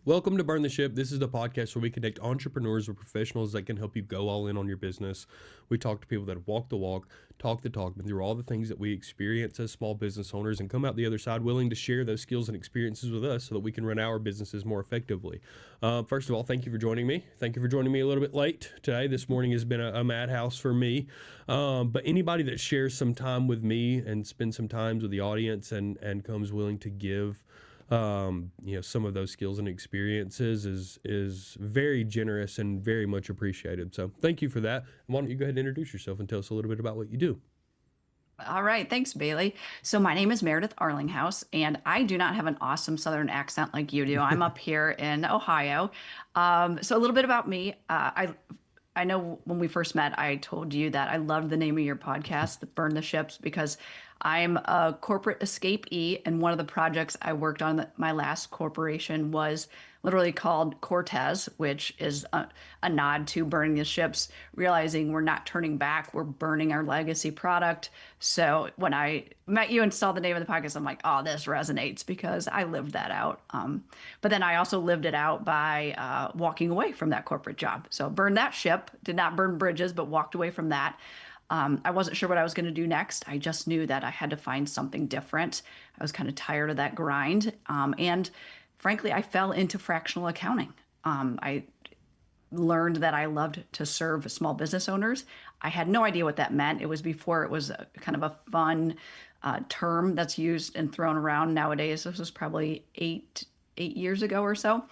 Welcome to Burn the Ship. This is the podcast where we connect entrepreneurs with professionals that can help you go all in on your business. We talk to people that walk the walk, talk the talk, been through all the things that we experience as small business owners and come out the other side willing to share those skills and experiences with us so that we can run our businesses more effectively. First of all, thank you for joining me. Thank you for joining me a little bit late today. This morning has been a madhouse for me. But anybody that shares some time with me and spends some time with the audience and comes willing to give some of those skills and experiences is very generous and very much appreciated. So thank you for that. Why don't you go ahead and introduce yourself and tell us a little bit about what you do? All right. Thanks, Bailey. So my name is Meredith Arlinghaus, and I do not have an awesome Southern accent like you do. I'm up here in Ohio. So a little bit about me. I know when we first met, I told you that I loved the name of your podcast, the Burn the Ships, because I'm a corporate escapee, and one of the projects I worked on at my last corporation was literally called Cortez, which is a nod to burning the ships, realizing we're not turning back, we're burning our legacy product. So when I met you and saw the name of the podcast, I'm like, oh, this resonates because I lived that out. But then I also lived it out by walking away from that corporate job. So burned that ship, did not burn bridges, but walked away from that. I wasn't sure what I was going to do next. I just knew that I had to find something different. I was kind of tired of that grind. And frankly, I fell into fractional accounting. I learned that I loved to serve small business owners. I had no idea what that meant. It was before it was kind of a fun term that's used and thrown around nowadays. This was probably eight years ago or so.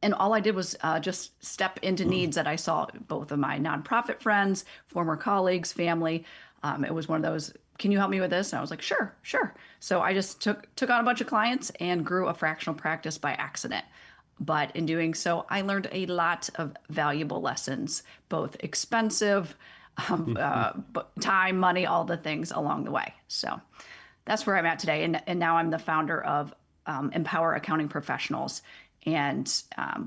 And all I did was just step into needs that I saw both of my nonprofit friends, former colleagues, family. It was one of those, can you help me with this? And I was like, sure, sure. So I just took on a bunch of clients and grew a fractional practice by accident. But in doing so, I learned a lot of valuable lessons, both expensive, time, money, all the things along the way. So that's where I'm at today. And now I'm the founder of Empower Accounting Professionals. And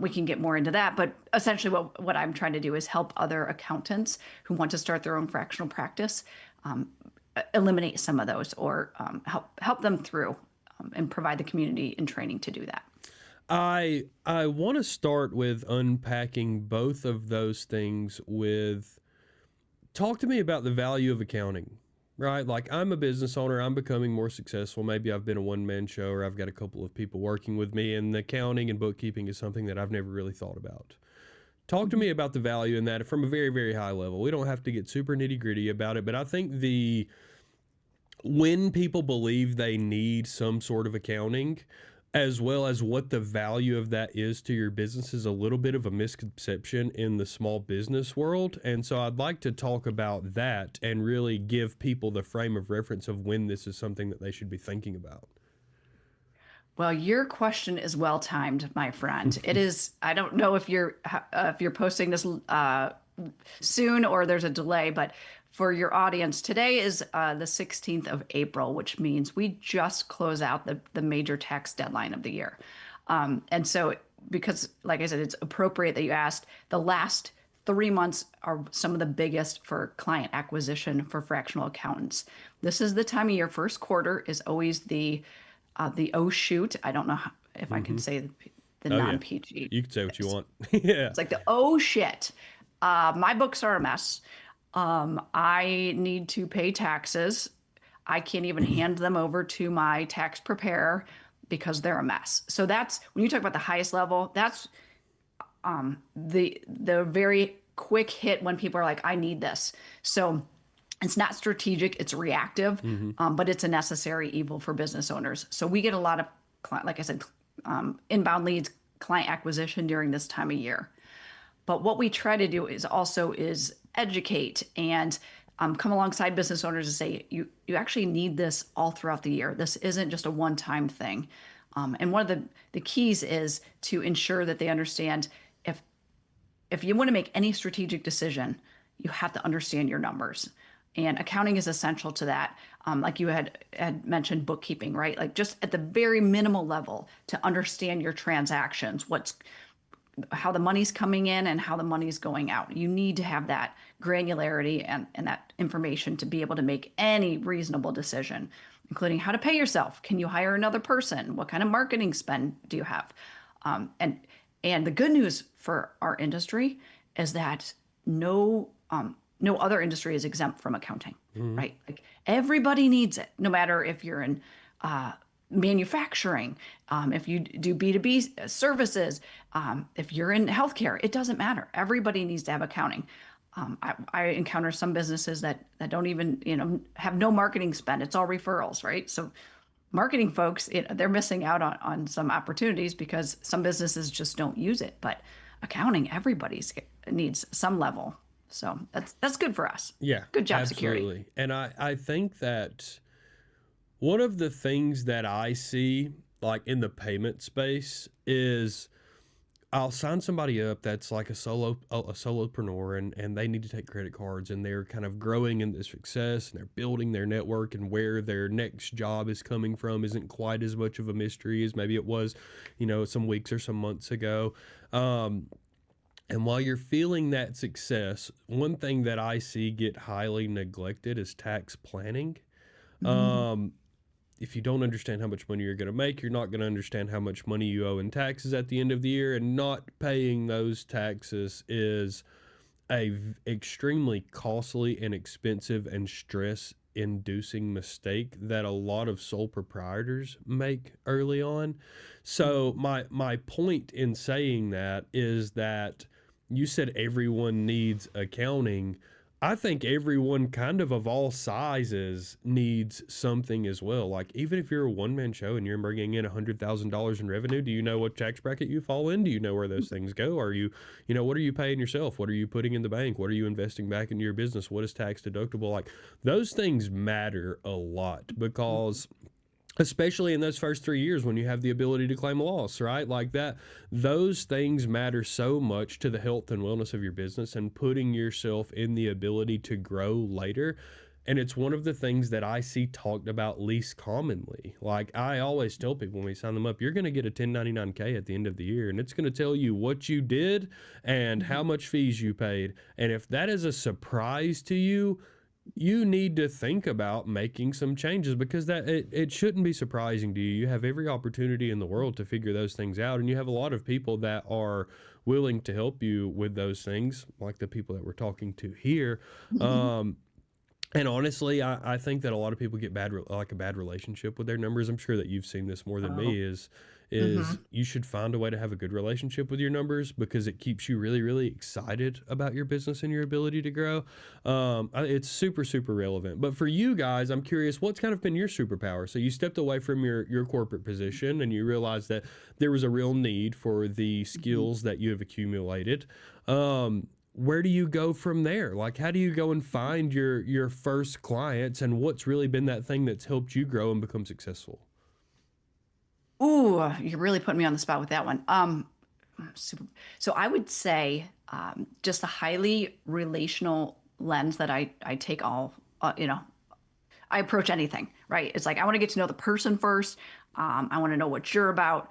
we can get more into that. But essentially what I'm trying to do is help other accountants who want to start their own fractional practice eliminate some of those or help them through and provide the community and training to do that. I want to start with unpacking both of those things with talk to me about the value of accounting. Right? Like I'm a business owner, I'm becoming more successful. Maybe I've been a one-man show or I've got a couple of people working with me, and accounting and bookkeeping is something that I've never really thought about. Talk to me about the value in that from a very, very high level. We don't have to get super nitty-gritty about it, but I think when people believe they need some sort of accounting, as well as what the value of that is to your business, is a little bit of a misconception in the small business world. And so I'd like to talk about that and really give people the frame of reference of when this is something that they should be thinking about. Well, your question is well timed, my friend. It is. I don't know if you're posting this soon or there's a delay, but for your audience, today is the 16th of April, which means we just close out the major tax deadline of the year. And so, because like I said, it's appropriate that you asked, the last 3 months are some of the biggest for client acquisition for fractional accountants. This is the time of year. First quarter is always the oh shoot. I don't know if I can say the non-PG. Yeah. You can say what you want. Yeah. It's like the oh shit. My books are a mess. I need to pay taxes. I can't even hand them over to my tax preparer because they're a mess. So that's when you talk about the highest level, that's the very quick hit when people are like, I need this. So it's not strategic, it's reactive, but it's a necessary evil for business owners. So we get a lot of, like I said, inbound leads, client acquisition during this time of year. But what we try to do is educate and come alongside business owners and say, you actually need this all throughout the year. This isn't just a one-time thing. And one of the keys is to ensure that they understand if you want to make any strategic decision, you have to understand your numbers. And accounting is essential to that. Like you had mentioned bookkeeping, right? Like just at the very minimal level to understand your transactions, how the money's coming in and how the money's going out. You need to have that granularity and that information to be able to make any reasonable decision, including how to pay yourself. Can you hire another person? What kind of marketing spend do you have? And the good news for our industry is that no other industry is exempt from accounting, Mhm. right? Like everybody needs it, no matter if you're in uh, manufacturing, if you do B2B services, if you're in healthcare, it doesn't matter. Everybody needs to have accounting. I encounter some businesses that don't even, have no marketing spend. It's all referrals, right? So marketing folks, they're missing out on some opportunities because some businesses just don't use it. But accounting, everybody's needs some level. So that's good for us. Yeah, Good job security. absolutely. And I think that one of the things that I see, like in the payment space, is I'll sign somebody up that's like a solopreneur, and they need to take credit cards, and they're kind of growing in their success, and they're building their network, and where their next job is coming from isn't quite as much of a mystery as maybe it was, some weeks or some months ago. Um, and while you're feeling that success, one thing that I see get highly neglected is tax planning. Mhm. Um, if you don't understand how much money you're going to make, you're not going to understand how much money you owe in taxes at the end of the year. And not paying those taxes is extremely costly and expensive and stress inducing mistake that a lot of sole proprietors make early on. So my point in saying that is that you said everyone needs accounting. I think everyone kind of all sizes needs something as well. Like even if you're a one man show and you're bringing in $100,000 in revenue, do you know what tax bracket you fall in? Do you know where those things go? Are you, what are you paying yourself? What are you putting in the bank? What are you investing back into your business? What is tax deductible? Like those things matter a lot because especially in those first 3 years when you have the ability to claim a loss, right? Like that, those things matter so much to the health and wellness of your business and putting yourself in the ability to grow later. And it's one of the things that I see talked about least commonly. Like I always tell people when we sign them up, you're going to get a 1099K at the end of the year, and it's going to tell you what you did and how much fees you paid. And if that is a surprise to you, you need to think about making some changes because it shouldn't be surprising to you. You have every opportunity in the world to figure those things out, and you have a lot of people that are willing to help you with those things, like the people that we're talking to here. Um, and honestly, I think that a lot of people get like a bad relationship with their numbers. I'm sure that you've seen this more than Oh. me. Is Hmm. you should find a way to have a good relationship with your numbers because it keeps you really, really excited about your business and your ability to grow. It's super, super relevant. But for you guys, I'm curious, what's kind of been your superpower? So you stepped away from your corporate position and you realized that there was a real need for the skills that you have accumulated. Where do you go from there? Like, how do you go and find your first clients, and what's really been that thing that's helped you grow and become successful? Ooh, you're really putting me on the spot with that one. Super. So I would say just a highly relational lens that I take I approach anything, right? It's like I want to get to know the person first. I want to know what you're about.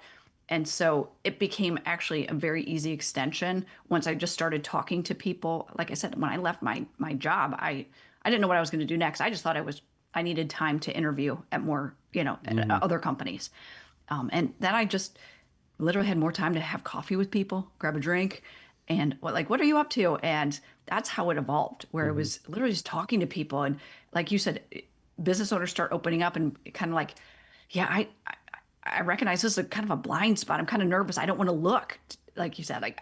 And so it became actually a very easy extension once I just started talking to people. Like I said, when I left my job, I didn't know what I was going to do next. I just thought I needed time to interview at more, at Mm-hmm. other companies. And then I just literally had more time to have coffee with people, grab a drink, and what are you up to? And that's how it evolved, where it Mm-hmm. was literally just talking to people. And like you said, business owners start opening up and kind of like, yeah, I recognize this is a kind of a blind spot. I'm kind of nervous. I don't want to look, like you said. Like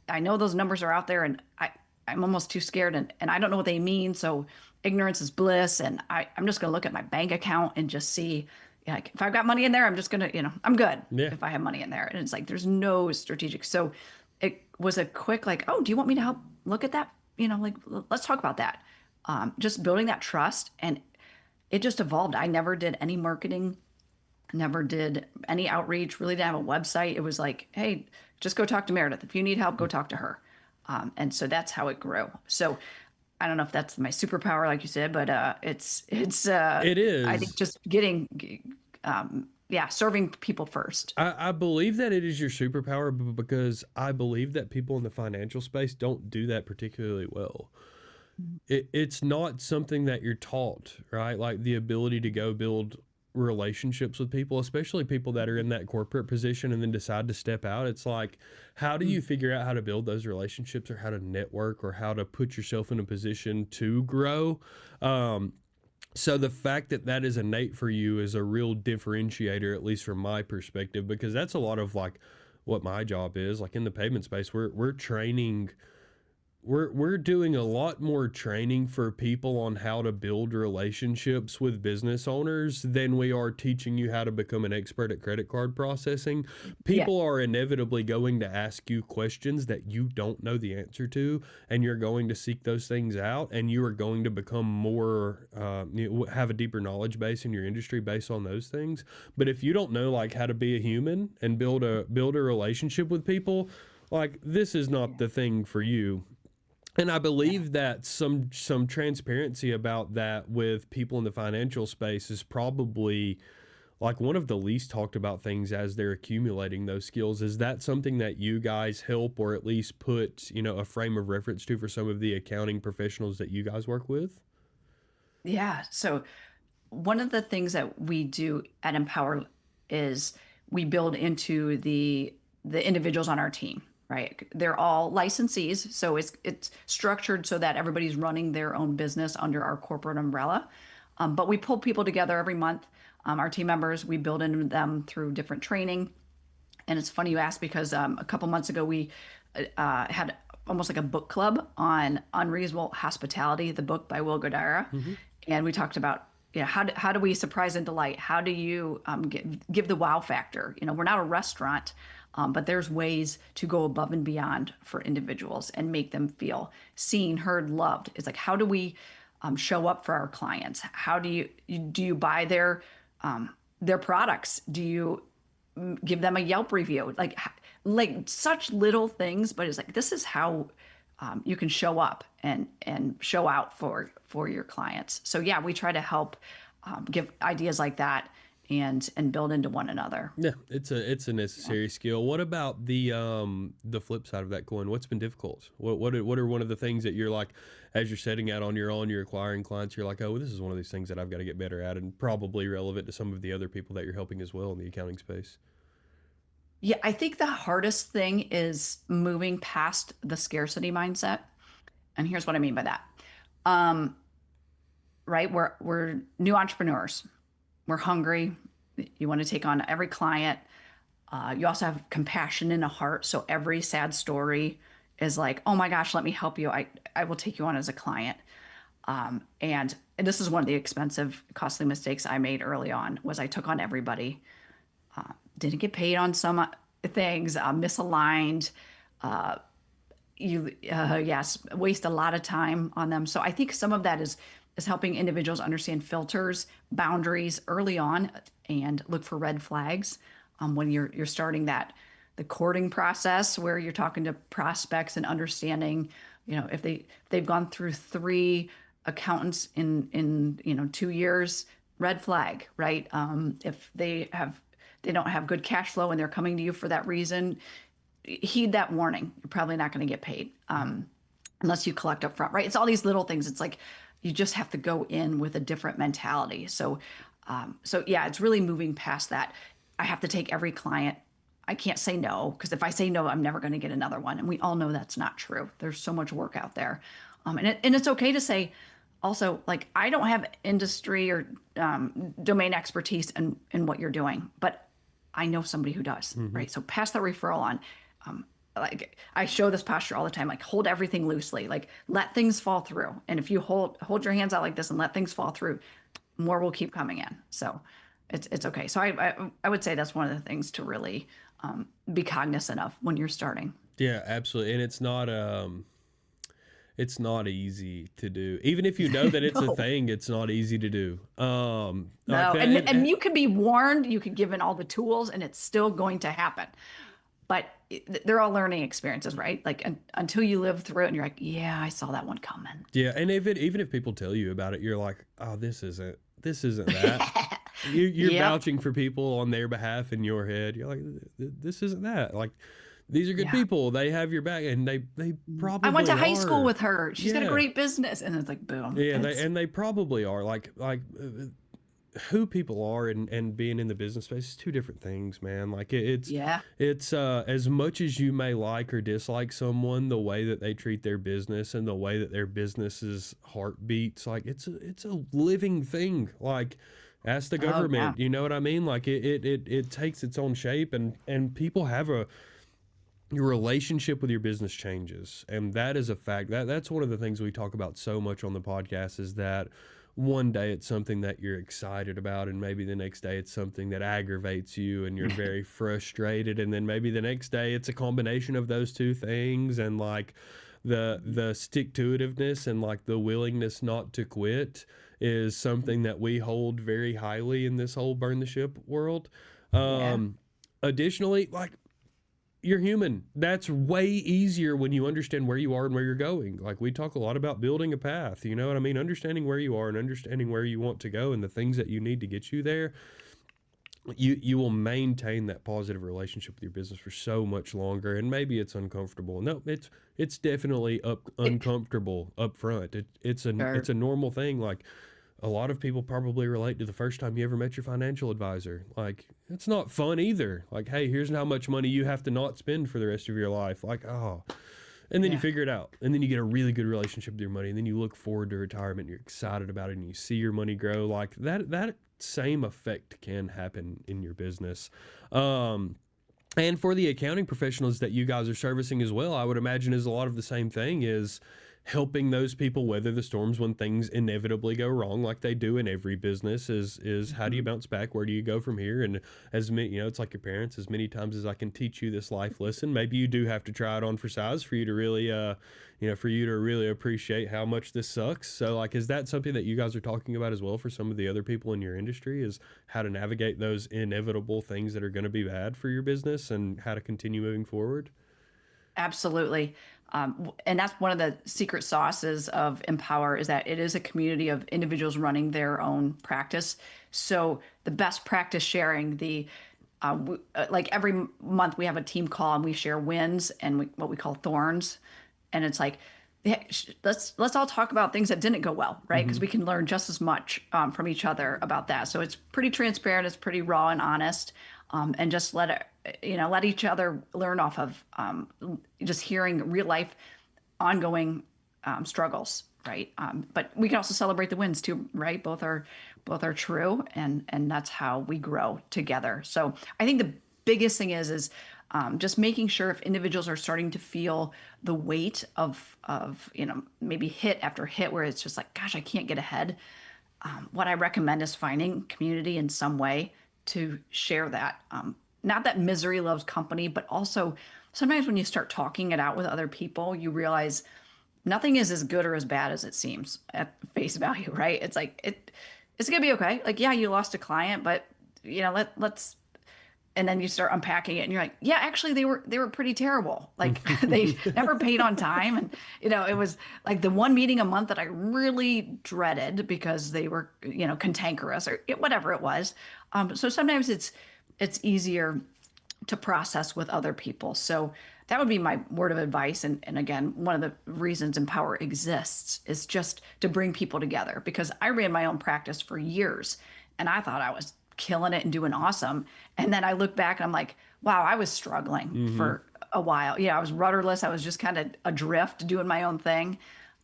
I know those numbers are out there, and I'm almost too scared, and I don't know what they mean. So ignorance is bliss, and I'm just gonna look at my bank account and just see, like, if I've got money in there, I'm just gonna, I'm good Yeah. if I have money in there. And it's like there's no strategic. So it was a quick like, oh, do you want me to help look at that? Like let's talk about that. Just building that trust, and it just evolved. I never did any marketing, never did any outreach, really didn't have a website. It was like, hey, just go talk to Meredith. If you need help, go talk to her. And so that's how it grew. So I don't know if that's my superpower, like you said, but It I think is. just yeah, serving people first. I believe that it is your superpower because I believe that people in the financial space don't do that particularly well. It's not something that you're taught, right? Like the ability to go build relationships with people, especially people that are in that corporate position and then decide to step out. It's like, how do you figure out how to build those relationships or how to network or how to put yourself in a position to grow? So the fact that that is innate for you is a real differentiator, at least from my perspective, because that's a lot of like what my job is. Like in the payment space, we're training, we're doing a lot more training for people on how to build relationships with business owners than we are teaching you how to become an expert at credit card processing. Yeah. People are inevitably going to ask you questions that you don't know the answer to, and you're going to seek those things out, and you are going to become more, have a deeper knowledge base in your industry based on those things. But if you don't know like how to be a human and build a relationship with people, like this is not the thing for you. And I believe that some transparency about that with people in the financial space is probably like one of the least talked about things as they're accumulating those skills. Is that something that you guys help or at least put, a frame of reference to for some of the accounting professionals that you guys work with? Yeah. So one of the things that we do at Empower is we build into the individuals on our team, right? They're all licensees, so it's structured so that everybody's running their own business under our corporate umbrella. But we pull people together every month. Our team members, we build into them through different training. And it's funny you ask because a couple months ago we had almost like a book club on Unreasonable Hospitality, the book by Will Godara, and we talked about how do we surprise and delight? How do you give the wow factor? We're not a restaurant, but there's ways to go above and beyond for individuals and make them feel seen, heard, loved. It's like, how do we show up for our clients? How do you buy their products? Do you give them a Yelp review? Like such little things, but it's like this is how you can show up and show out for your clients. So yeah, we try to help give ideas like that and build into one another. Yeah, it's a necessary skill. What about the flip side of that coin? What's been difficult? What are one of the things that you're like, as you're setting out on your own, you're acquiring clients, you're like, oh, this is one of these things that I've got to get better at, and probably relevant to some of the other people that you're helping as well in the accounting space. Yeah, I think the hardest thing is moving past the scarcity mindset. And here's what I mean by that. Right? We're new entrepreneurs. We're hungry. You want to take on every client. You also have compassion in a heart. So every sad story is like, oh my gosh, let me help you. I will take you on as a client. And this is one of the expensive, costly mistakes I made early on was I took on everybody. Didn't get paid on some things, misaligned. Yes, waste a lot of time on them. So I think some of that is helping individuals understand filters, boundaries early on, and look for red flags when you're starting the courting process where you're talking to prospects and understanding, if they've gone through 3 accountants in 2 years, red flag, right? If they don't have good cash flow and they're coming to you for that reason, heed that warning. You're probably not going to get paid unless you collect up front, right? It's all these little things. It's like you just have to go in with a different mentality. So yeah, it's really moving past that. I have to take every client. I can't say no, because if I say no, I'm never going to get another one. And we all know that's not true. There's so much work out there. And it's okay to say also, like, I don't have industry or domain expertise in what you're doing, but I know somebody who does, right? So pass the referral on. Like I show this posture all the time, like hold everything loosely, like let things fall through. And if you hold your hands out like this and let things fall through, more will keep coming in. So it's okay. So I would say that's one of the things to really be cognizant of when you're starting. Yeah, absolutely. And it's not easy to do. Even if you know that it's a thing, it's not easy to do. No, and you can be warned, you can give in all the tools, and it's still going to happen. But they're all learning experiences, right? Like until you live through it and you're like, yeah, I saw that one coming. Yeah, and even if people tell you about it, you're like, oh, this isn't that. You're vouching for people on their behalf in your head. You're like, this isn't that. Like, these are good people. They have your back, and they probably. I went to high school with her. She's got a great business, and it's like, boom. Yeah, they probably are. who people are and being in the business space is two different things, man. Like Yeah. it's as much as you may like or dislike someone, the way that they treat their business and the way that their business's heart beats, like it's a living thing. Like ask the Oh, yeah. government, you know what I mean? Like it takes its own shape, and people have your relationship with your business changes, and that is a fact. That's one of the things we talk about so much on the podcast, is that one day it's something that you're excited about, and maybe the next day it's something that aggravates you and you're very frustrated, and then maybe the next day it's a combination of those two things. And like the stick to itiveness and like the willingness not to quit is something that we hold very highly in this whole burn the ship world. Yeah. Additionally, like, you're human. That's way easier when you understand where you are and where you're going. Like, we talk a lot about building a path, you know what I mean? Understanding where you are and understanding where you want to go and the things that you need to get you there. You will maintain that positive relationship with your business for so much longer. And maybe it's uncomfortable. No, it's definitely It, uncomfortable up front. It's sure. a normal thing. Like, a lot of people probably relate to the first time you ever met your financial advisor. Like, it's not fun either. Like, hey, here's how much money you have to not spend for the rest of your life. Like, oh. And then you Yeah. figure it out. And then you get a really good relationship with your money. And then you look forward to retirement. And you're excited about it. And you see your money grow. Like, that same effect can happen in your business. And for the accounting professionals that you guys are servicing as well, I would imagine is a lot of the same thing, is helping those people weather the storms when things inevitably go wrong, like they do in every business. Is how do you Mhm. bounce back? Where do you go from here? And as many, it's like your parents, as many times as I can teach you this life lesson, maybe you do have to try it on for size for you to really for you to really appreciate how much this sucks. So, like, is that something that you guys are talking about as well for some of the other people in your industry, is how to navigate those inevitable things that are going to be bad for your business and how to continue moving forward? Absolutely. And that's one of the secret sauces of Empower, is that it is a community of individuals running their own practice. So the best practice sharing, like every month we have a team call and we share wins and what we call thorns. And it's like, yeah, let's all talk about things that didn't go well, right? Because Mm-hmm. we can learn just as much from each other about that. So it's pretty transparent, it's pretty raw and honest, and just let each other learn off of just hearing real life, ongoing struggles, right? But we can also celebrate the wins too, right? Both are true, and that's how we grow together. So I think the biggest thing is just making sure, if individuals are starting to feel the weight of maybe hit after hit, where it's just like, gosh, I can't get ahead. What I recommend is finding community in some way to share that. Not that misery loves company, but also sometimes when you start talking it out with other people, you realize nothing is as good or as bad as it seems at face value, right? It's like it's gonna be okay. Like, yeah, you lost a client, but let's, and then you start unpacking it and you're like, yeah, actually they were pretty terrible. Like, they never paid on time, and it was like the one meeting a month that I really dreaded because they were cantankerous, or whatever it was. So sometimes it's easier to process with other people. So that would be my word of advice. And again, one of the reasons Empower exists is just to bring people together, because I ran my own practice for years and I thought I was killing it and doing awesome. And then I look back and I'm like, wow, I was struggling Mm-hmm. for a while. Yeah, I was rudderless. I was just kind of adrift doing my own thing.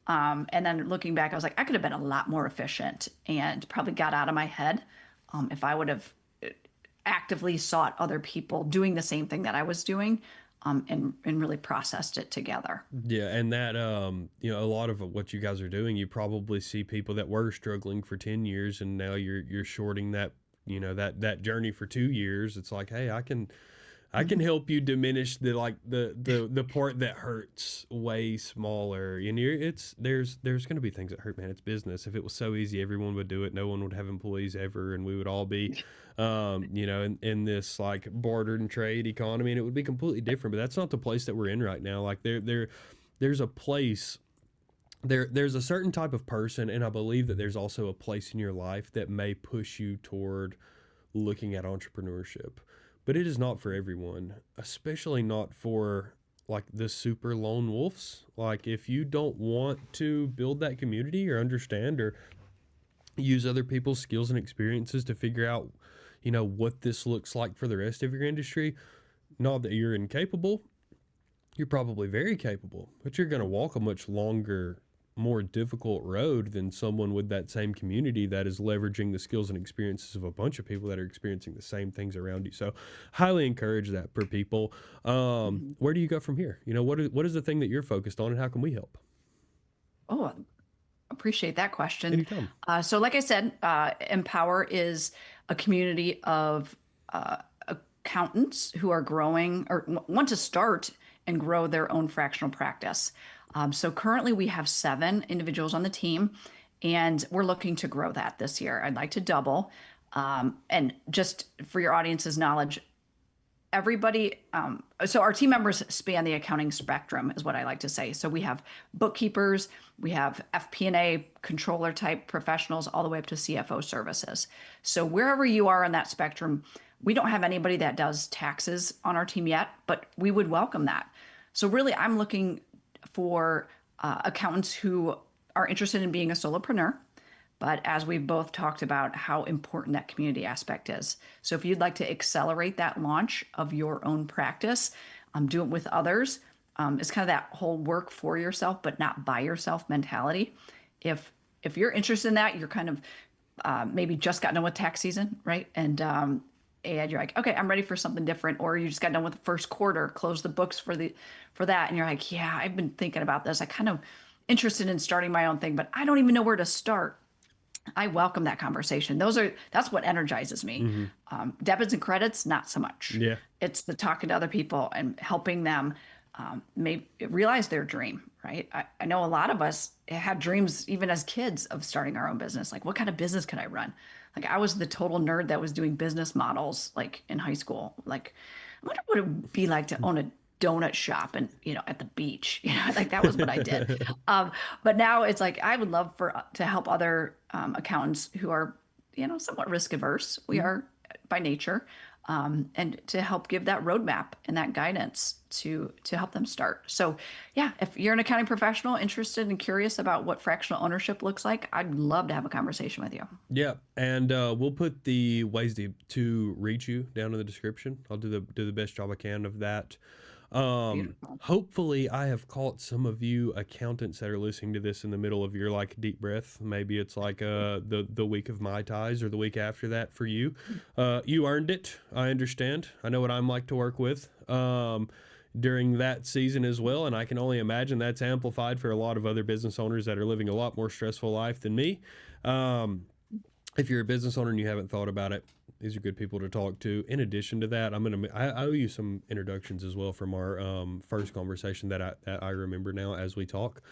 And then looking back, I was like, I could have been a lot more efficient and probably got out of my head, if I would have actively sought other people doing the same thing that I was doing, and really processed it together. Yeah, and that a lot of what you guys are doing, you probably see people that were struggling for 10 years and now you're shorting that, that journey for 2 years. It's like, hey, I can Mhm. help you diminish the part that hurts way smaller. And there's going to be things that hurt, man. It's business. If it was so easy, everyone would do it. No one would have employees ever, and we would all be, in this like barter and trade economy, and it would be completely different. But that's not the place that we're in right now. Like, there's a place. There's a certain type of person, and I believe that there's also a place in your life that may push you toward looking at entrepreneurship, but it is not for everyone, especially not for like the super lone wolves. Like, if you don't want to build that community or understand or use other people's skills and experiences to figure out, what this looks like for the rest of your industry. Not that you're incapable, you're probably very capable, but you're going to walk a much longer, more difficult road than someone with that same community that is leveraging the skills and experiences of a bunch of people that are experiencing the same things around you. So highly encourage that for people. Mhm. Where do you go from here? What is the thing that you're focused on, and how can we help? Oh, appreciate that question. Anytime. So, like I said, Empower is a community of accountants who are growing or want to start and grow their own fractional practice. So, currently, we have 7 individuals on the team, and we're looking to grow that this year. I'd like to double. And just for your audience's knowledge, everybody so our team members span the accounting spectrum is what I like to say. So we have bookkeepers, we have FP&A controller type professionals, all the way up to CFO services. So wherever you are on that spectrum, we don't have anybody that does taxes on our team yet, but we would welcome that. So really I'm looking for accountants who are interested in being a solopreneur, but as we've both talked about, how important that community aspect is. So if you'd like to accelerate that launch of your own practice, do it with others. It's kind of that whole work for yourself, but not by yourself mentality. If you're interested in that, you're kind of maybe just got done with tax season, right? And you're like, okay, I'm ready for something different, or you just got done with the first quarter, close the books for that, and you're like, yeah, I've been thinking about this. I kind of interested in starting my own thing, but I don't even know where to start. I welcome that conversation. That's what energizes me. Mm-hmm. Debits and credits, not so much. Yeah. It's the talking to other people and helping them maybe realize their dream, right? I know a lot of us had dreams even as kids of starting our own business. Like, what kind of business could I run? Like, I was the total nerd that was doing business models like in high school. Like, I wonder what it would be like to own a donut shop and at the beach. Like that was what I did. But now it's like I would love to help other accountants who are somewhat risk averse. We are by nature, and to help give that roadmap and that guidance to help them start. So yeah, if you're an accounting professional interested and curious about what fractional ownership looks like, I'd love to have a conversation with you. Yeah, and we'll put the ways to reach you down in the description. I'll do the best job I can of that. Beautiful. Hopefully I have caught some of you accountants that are listening to this in the middle of your like deep breath. Maybe it's like the week of Mai Tais or the week after that for you. You earned it. I understand. I know what I'm like to work with during that season as well, and I can only imagine that's amplified for a lot of other business owners that are living a lot more stressful life than me. If you're a business owner and you haven't thought about it, these are good people to talk to. In addition to that, I owe you some introductions as well from our first conversation that I remember now as we talk.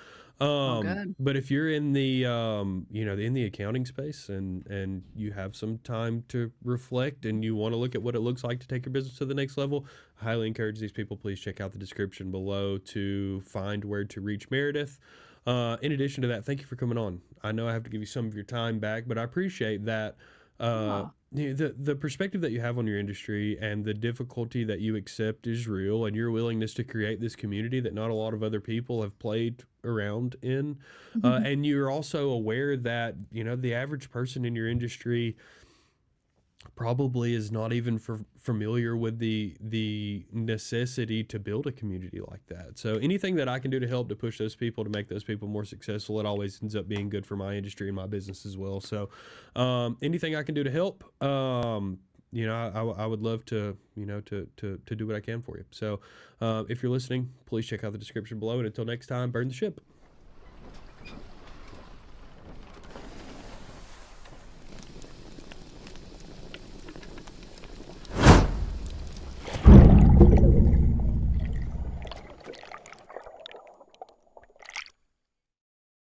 Oh, good. But if you're in the in the accounting space and you have some time to reflect and you want to look at what it looks like to take your business to the next level, I highly encourage these people. Please check out the description below to find where to reach Meredith. In addition to that, thank you for coming on. I know I have to give you some of your time back, but I appreciate that. Oh, The perspective that you have on your industry and the difficulty that you accept is real, and your willingness to create this community that not a lot of other people have played around in. And you're also aware that, the average person in your industry probably is not even familiar with the necessity to build a community like that. So anything that I can do to help to push those people, to make those people more successful, it always ends up being good for my industry and my business as well. So anything I can do to help, I would love to do what I can for you. So if you're listening, please check out the description below, and until next time, burn the ship.